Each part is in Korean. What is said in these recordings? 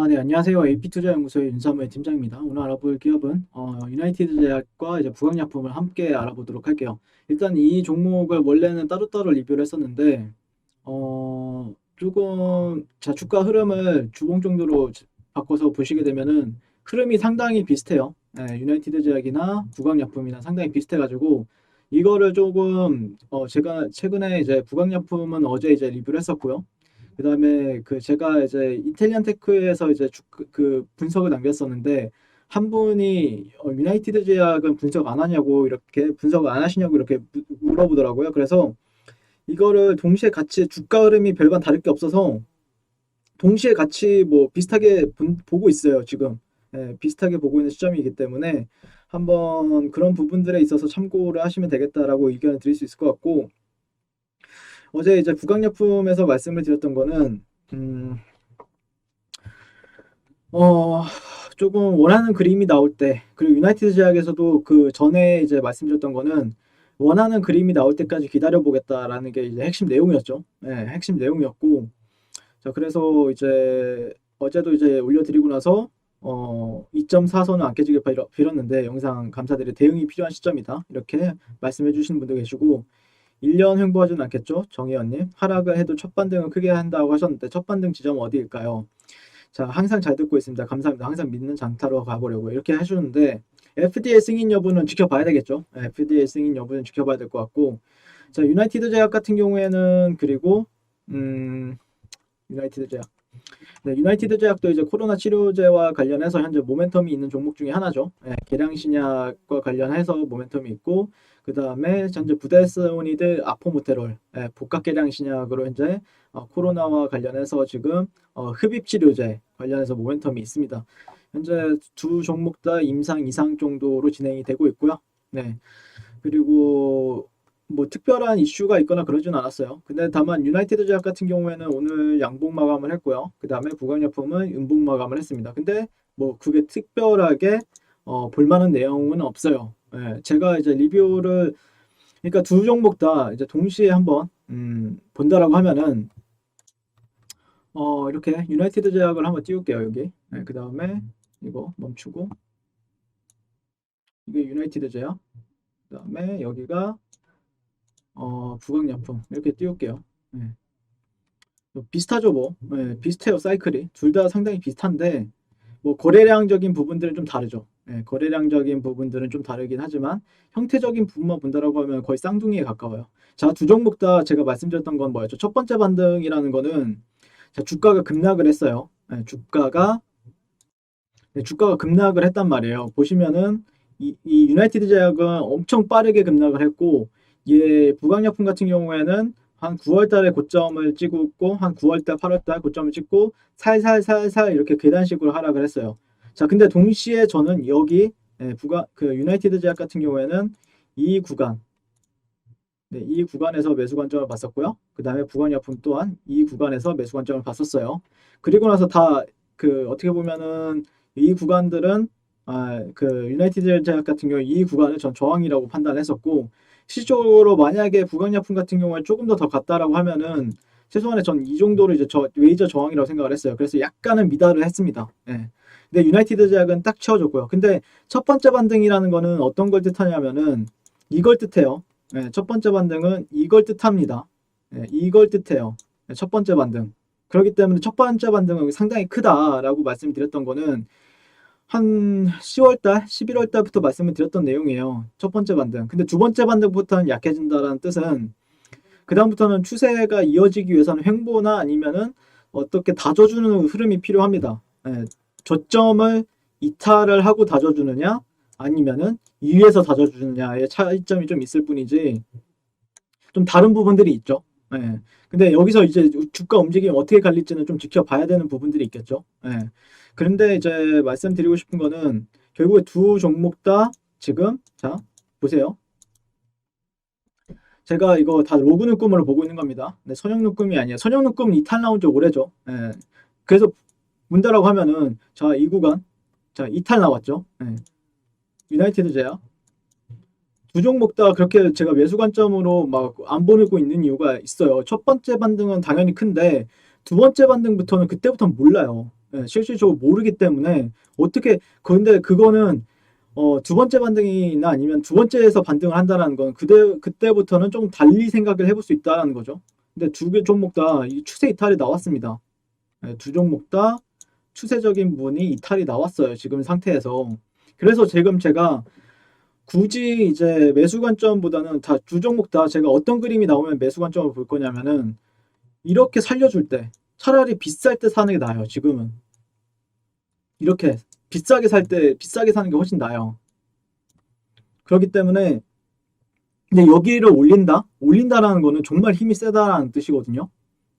네, 안녕하세요. AP투자연구소의 윤사무의 팀장입니다. 오늘 알아볼 기업은 유나이티드 제약과 이제 부강약품을 함께 알아보도록 할게요. 일단 이 종목을 원래는 따로따로 리뷰를 했었는데 조금 자 주가 흐름을 주봉 정도로 바꿔서 보시게 되면은 흐름이 상당히 비슷해요. 네, 유나이티드 제약이나 부강약품이나 상당히 비슷해가지고 이거를 조금 제가 최근에 이제 부강약품은 어제 이제 리뷰를 했었고요. 그다음에 그 제가 이제 이탈리안 테크에서 이제 그 분석을 남겼었는데 한 분이 유나이티드 제약은 분석 안 하냐고 이렇게 분석을 안 하시냐고 이렇게 물어보더라고요. 그래서 이거를 동시에 같이 주가 흐름이 별반 다를 게 없어서 동시에 같이 뭐 비슷하게 보고 있어요, 지금. 예, 비슷하게 보고 있는 시점이기 때문에 한번 그런 부분들에 있어서 참고를 하시면 되겠다라고 의견을 드릴 수 있을 것 같고, 어제 이제 부강약품에서 말씀을 드렸던 거는 어, 조금 원하는 그림이 나올 때, 그리고 유나이티드 제약에서도 그 전에 이제 말씀드렸던 거는 원하는 그림이 나올 때까지 기다려 보겠다라는 게 이제 핵심 내용이었죠. 네, 핵심 내용이었고, 자, 그래서 이제 어제도 이제 올려드리고 나서 2.4선은 안 깨지길 빌었는데 영상 감사드려 대응이 필요한 시점이다. 이렇게 말씀해 주시는 분도 계시고 1년 횡보하지는 않겠죠? 정혜연님. 하락을 해도 첫 반등은 크게 한다고 하셨는데 첫 반등 지점 어디일까요? 자, 항상 잘 듣고 있습니다. 감사합니다. 항상 믿는 장타로 가보려고 이렇게 해주는데 FDA 승인 여부는 지켜봐야 되겠죠. FDA 승인 여부는 지켜봐야 될 것 같고, 자, 유나이티드 제약 같은 경우에는 그리고 유나이티드 제약. 네, 유나이티드 제약도 이제 코로나 치료제와 관련해서 현재 모멘텀이 있는 종목 중에 하나죠. 계량신약과 관련해서 모멘텀이 있고, 그 다음에 현재 부데스오니드 아포모테롤, 복각 계량신약으로 현재 코로나와 관련해서 지금 흡입 치료제 관련해서 모멘텀이 있습니다. 현재 두 종목 다 임상 이상 정도로 진행이 되고 있고요. 네. 그리고 뭐 특별한 이슈가 있거나 그러진 않았어요. 근데 다만 유나이티드 제약 같은 경우에는 오늘 양봉 마감을 했고요. 그 다음에 부강약품은 음봉 마감을 했습니다. 근데 뭐 그게 특별하게 볼만한 내용은 없어요. 제가 이제 리뷰를 그러니까 두 종목 다 이제 동시에 한번 본다라고 하면은 이렇게 유나이티드 제약을 한번 띄울게요, 여기. 그 다음에 이거 멈추고 이게 유나이티드 제약. 그 다음에 여기가 부강약품 이렇게 띄울게요. 네. 비슷하죠, 뭐. 네, 비슷해요, 사이클이. 둘 다 상당히 비슷한데, 뭐, 거래량적인 부분들은 좀 다르죠. 네, 거래량적인 부분들은 좀 다르긴 하지만, 형태적인 부분만 본다라고 하면 거의 쌍둥이에 가까워요. 자, 두 종목 다 제가 말씀드렸던 건 뭐였죠? 첫 번째 반등이라는 거는, 자, 주가가 급락을 했어요. 네, 주가가 급락을 했단 말이에요. 보시면은, 이 유나이티드 제약은 엄청 빠르게 급락을 했고, 부강약품 같은 경우에는 한 9월 달에 고점을 찍고 한 9월 달, 8월 달 고점을 찍고 살살살살 이렇게 계단식으로 하락을 했어요. 자, 근데 동시에 저는 여기 그 유나이티드 제약 같은 경우에는 이 구간, 네, 이 구간에서 매수 관점을 봤었고요. 그 다음에 부강약품 또한 이 구간에서 매수 관점을 봤었어요. 그리고 나서 다 그 어떻게 보면은 이 구간들은 그 유나이티드 제약 같은 경우 이 구간을 전 저항이라고 판단했었고, 실질적으로 만약에 부강약품 같은 경우에 조금 더 갔다라고 하면은 최소한의 전 이 정도로 이제 웨이저 저항이라고 생각을 했어요. 그래서 약간은 미달을 했습니다. 예. 근데 유나이티드 제약은 딱 채워줬고요. 근데 첫 번째 반등이라는 거는 어떤 걸 뜻하냐면은 이걸 뜻해요. 첫 번째 반등은 이걸 뜻합니다. 이걸 뜻해요. 첫 번째 반등. 그렇기 때문에 첫 번째 반등은 상당히 크다라고 말씀드렸던 거는 한 10월달, 11월달부터 말씀을 드렸던 내용이에요. 첫 번째 반등. 근데 두 번째 반등부터는 약해진다라는 뜻은 그다음부터는 추세가 이어지기 위해서는 횡보나 아니면은 어떻게 다져주는 흐름이 필요합니다. 저점을 이탈을 하고 다져주느냐 아니면은 위에서 다져주느냐의 차이점이 좀 있을 뿐이지 좀 다른 부분들이 있죠. 근데 여기서 이제 주가 움직임이 어떻게 갈릴지는 좀 지켜봐야 되는 부분들이 있겠죠. 그런데 이제 말씀드리고 싶은 거는 결국에 두 종목 다 지금 자 보세요. 제가 이거 다 로그 눈금으로 보고 있는 겁니다. 네, 선형 눈금이 아니에요. 선형 눈금은 이탈 나온 지 오래죠. 그래서 문다라고 하면은 자 이 구간 자 이탈 나왔죠. 유나이티드 제약 두 종목 다 그렇게 제가 매수 관점으로 막 안 보내고 있는 이유가 있어요. 첫 번째 반등은 당연히 큰데 두 번째 반등부터는 그때부터는 몰라요. 실질적으로 모르기 때문에 어떻게 근데 그거는 두 번째 반등이나 아니면 두 번째에서 반등을 한다는 건 그때부터는 좀 달리 생각을 해볼 수 있다는 거죠. 근데 두 개 종목 다 이 추세 이탈이 나왔습니다. 두 종목 다 추세적인 부분이 이탈이 나왔어요. 지금 상태에서. 그래서 지금 제가 굳이 이제 매수 관점보다는 다 두 종목 다 제가 어떤 그림이 나오면 매수 관점을 볼 거냐면은 이렇게 살려줄 때 차라리 비쌀 때 사는 게 나아요. 지금은 이렇게 비싸게 살 때 비싸게 사는 게 훨씬 나아요. 그렇기 때문에 근데 여기를 올린다라는 거는 정말 힘이 세다라는 뜻이거든요.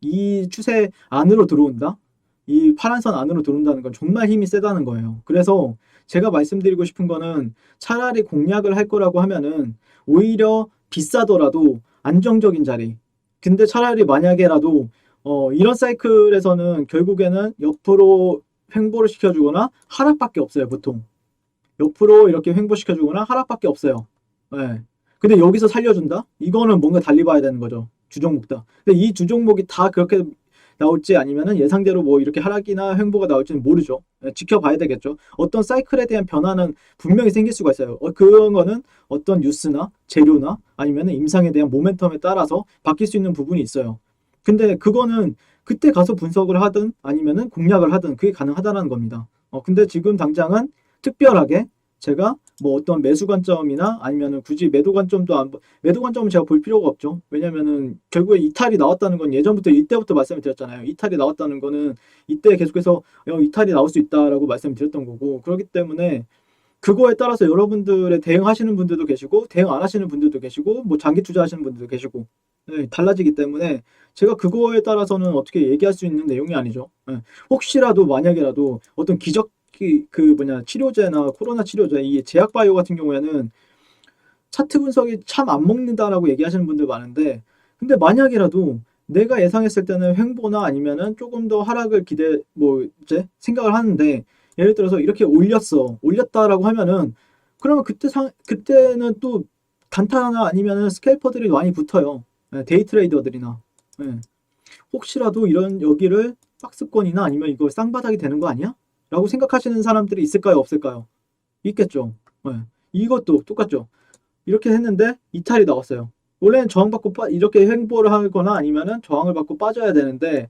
이 추세 안으로 들어온다. 이 파란선 안으로 들어온다는 건 정말 힘이 세다는 거예요. 그래서 제가 말씀드리고 싶은 거는 차라리 공략을 할 거라고 하면은 오히려 비싸더라도 안정적인 자리. 근데 차라리 만약에라도 이런 사이클에서는 결국에는 옆으로 횡보를 시켜주거나 하락밖에 없어요, 보통. 옆으로 이렇게 횡보시켜주거나 하락밖에 없어요. 네. 근데 여기서 살려준다? 이거는 뭔가 달리 봐야 되는 거죠. 주 종목 다. 근데 이 두 종목이 다 그렇게 나올지 아니면은 예상대로 뭐 이렇게 하락이나 횡보가 나올지는 모르죠. 네, 지켜봐야 되겠죠. 어떤 사이클에 대한 변화는 분명히 생길 수가 있어요. 그런 거는 어떤 뉴스나 재료나 아니면은 임상에 대한 모멘텀에 따라서 바뀔 수 있는 부분이 있어요. 근데 그거는 그때 가서 분석을 하든 아니면은 공략을 하든 그게 가능하다는 겁니다. 근데 지금 당장은 특별하게 제가 뭐 어떤 매수 관점이나 아니면은 굳이 매도 관점도 매도 관점은 제가 볼 필요가 없죠. 왜냐면은 결국에 이탈이 나왔다는 건 예전부터 이때부터 말씀을 드렸잖아요. 이탈이 나왔다는 거는 이때 계속해서 이탈이 나올 수 있다라고 말씀을 드렸던 거고 그렇기 때문에 그거에 따라서 여러분들의 대응하시는 분들도 계시고 대응 안 하시는 분들도 계시고 뭐 장기 투자하시는 분들도 계시고 네, 달라지기 때문에 제가 그거에 따라서는 어떻게 얘기할 수 있는 내용이 아니죠. 네. 혹시라도 만약에라도 어떤 기적 치료제나 코로나 치료제 이 제약바이오 같은 경우에는 차트 분석이 참 안 먹는다라고 얘기하시는 분들 많은데 근데 만약이라도 내가 예상했을 때는 횡보나 아니면은 조금 더 하락을 이제 생각을 하는데 예를 들어서 이렇게 올렸다라고 하면은 그러면 그때는 또 단타나 아니면은 스캘퍼들이 많이 붙어요. 네, 데이 트레이더들이나 네. 혹시라도 이런 여기를 박스권이나 아니면 이거 쌍바닥이 되는 거 아니야? 라고 생각하시는 사람들이 있을까요? 없을까요? 있겠죠. 네. 이것도 똑같죠. 이렇게 했는데 이탈이 나왔어요. 원래는 저항받고 이렇게 횡보를 하거나 아니면은 저항을 받고 빠져야 되는데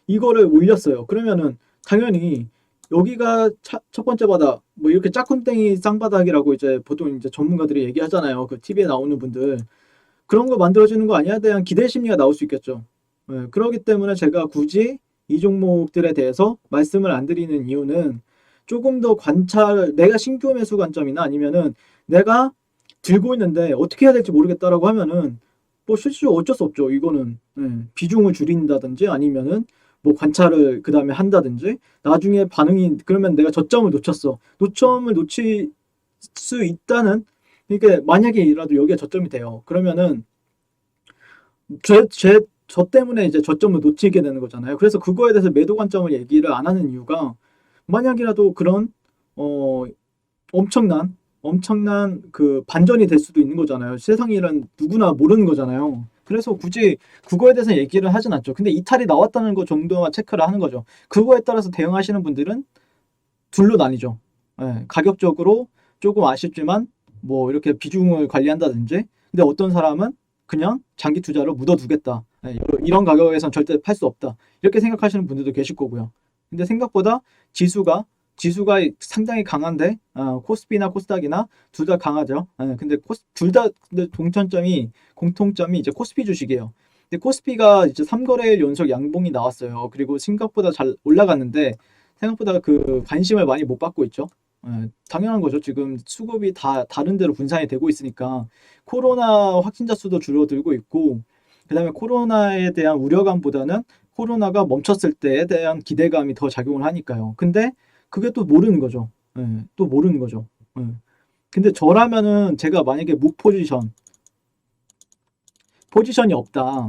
이거를 올렸어요. 그러면은 당연히 여기가 첫 번째 바닥 뭐 이렇게 짝꿍땡이 쌍바닥이라고 이제 보통 이제 전문가들이 얘기하잖아요. 그 TV에 나오는 분들 그런 거 만들어지는 거 아니야? 대한 기대 심리가 나올 수 있겠죠. 네, 그렇기 때문에 제가 굳이 이 종목들에 대해서 말씀을 안 드리는 이유는 조금 더 내가 신규 매수 관점이나 아니면은 내가 들고 있는데 어떻게 해야 될지 모르겠다라고 하면은 뭐 실제로 어쩔 수 없죠. 이거는 비중을 줄인다든지 아니면은 뭐 관찰을 그 다음에 한다든지 나중에 반응이 그러면 내가 저점을 놓쳤어. 저점을 놓칠 수 있다는 그러니까 만약에라도 여기가 저점이 돼요. 그러면은 저 때문에 이제 저점을 놓치게 되는 거잖아요. 그래서 그거에 대해서 매도 관점을 얘기를 안 하는 이유가 만약이라도 그런 어 엄청난 그 반전이 될 수도 있는 거잖아요. 세상이란 누구나 모르는 거잖아요. 그래서 굳이 그거에 대해서 얘기를 하진 않죠. 근데 이탈이 나왔다는 거 정도만 체크를 하는 거죠. 그거에 따라서 대응하시는 분들은 둘로 나뉘죠. 예, 가격적으로 조금 아쉽지만 뭐 이렇게 비중을 관리한다든지 근데 어떤 사람은 그냥 장기 투자로 묻어두겠다. 예, 이런 가격에선 절대 팔 수 없다. 이렇게 생각하시는 분들도 계실 거고요. 근데 생각보다 지수가 상당히 강한데 코스피나 코스닥이나 둘 다 강하죠. 예, 근데 둘 다 근데 공통점이 이제 코스피 주식이에요. 근데 코스피가 이제 3거래일 연속 양봉이 나왔어요. 그리고 생각보다 잘 올라갔는데 생각보다 그 관심을 많이 못 받고 있죠. 당연한 거죠. 지금 수급이 다 다른 데로 분산이 되고 있으니까 코로나 확진자 수도 줄어들고 있고 그다음에 코로나에 대한 우려감보다는 코로나가 멈췄을 때에 대한 기대감이 더 작용을 하니까요. 근데 그게 또 모르는 거죠. 또 모르는 거죠. 근데 저라면은 제가 만약에 포지션이 없다.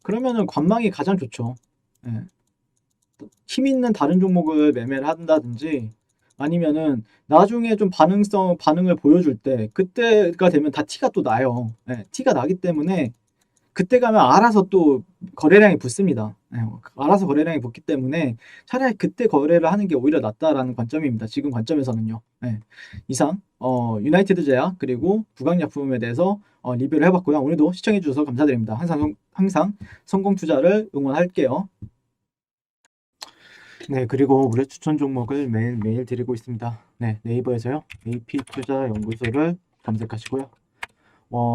그러면은 관망이 가장 좋죠. 예. 힘 있는 다른 종목을 매매를 한다든지 아니면은 나중에 좀 반응을 보여줄 때 그때가 되면 다 티가 또 나요. 네, 티가 나기 때문에 그때 가면 알아서 또 거래량이 붙습니다. 네, 알아서 거래량이 붙기 때문에 차라리 그때 거래를 하는 게 오히려 낫다라는 관점입니다. 지금 관점에서는요. 네, 이상 유나이티드 제약 그리고 부강약품에 대해서 리뷰를 해봤고요. 오늘도 시청해 주셔서 감사드립니다. 항상 성공 투자를 응원할게요. 네, 그리고 우리 추천 종목을 매일매일 드리고 있습니다. 네, 네이버에서요. AP투자연구소를 검색하시고요.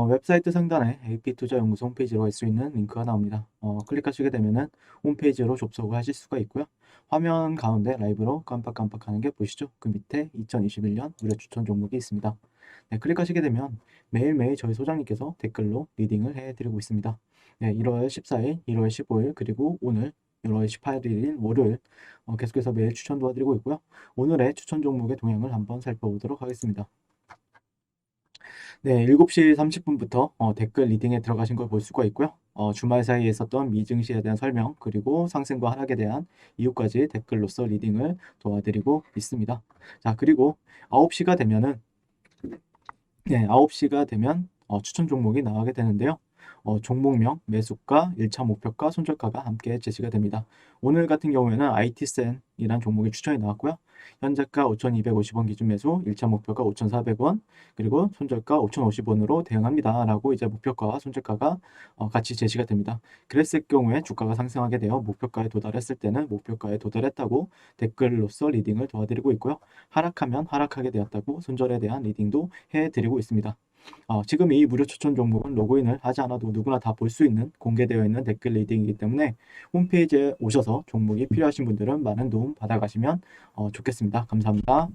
웹사이트 상단에 AP투자연구소 홈페이지로 갈 수 있는 링크가 나옵니다. 클릭하시게 되면은 홈페이지로 접속을 하실 수가 있고요. 화면 가운데 라이브로 깜빡깜빡하는 게 보이시죠? 그 밑에 2021년 무료 추천 종목이 있습니다. 네, 클릭하시게 되면 매일매일 저희 소장님께서 댓글로 리딩을 해드리고 있습니다. 네, 1월 14일, 1월 15일, 그리고 오늘 1월 18일 월요일 계속해서 매일 추천 도와드리고 있고요. 오늘의 추천 종목의 동향을 한번 살펴보도록 하겠습니다. 네, 7시 30분부터 댓글 리딩에 들어가신 걸 볼 수가 있고요. 주말 사이에 있었던 미증시에 대한 설명, 그리고 상승과 하락에 대한 이유까지 댓글로서 리딩을 도와드리고 있습니다. 자, 그리고 9시가 되면은, 네, 9시가 되면 추천 종목이 나가게 되는데요. 종목명, 매수가, 1차 목표가, 손절가가 함께 제시가 됩니다. 오늘 같은 경우에는 IT센이란 종목이 추천이 나왔고요. 현재가 5,250원 기준 매수, 1차 목표가 5,400원, 그리고 손절가 5,050원으로 대응합니다. 라고 이제 목표가와 손절가가 같이 제시가 됩니다. 그랬을 경우에 주가가 상승하게 되어 목표가에 도달했을 때는 목표가에 도달했다고 댓글로서 리딩을 도와드리고 있고요. 하락하면 하락하게 되었다고 손절에 대한 리딩도 해드리고 있습니다. 지금 이 무료 추천 종목은 로그인을 하지 않아도 누구나 다 볼 수 있는 공개되어 있는 댓글 리딩이기 때문에 홈페이지에 오셔서 종목이 필요하신 분들은 많은 도움 받아가시면 좋겠습니다. 감사합니다.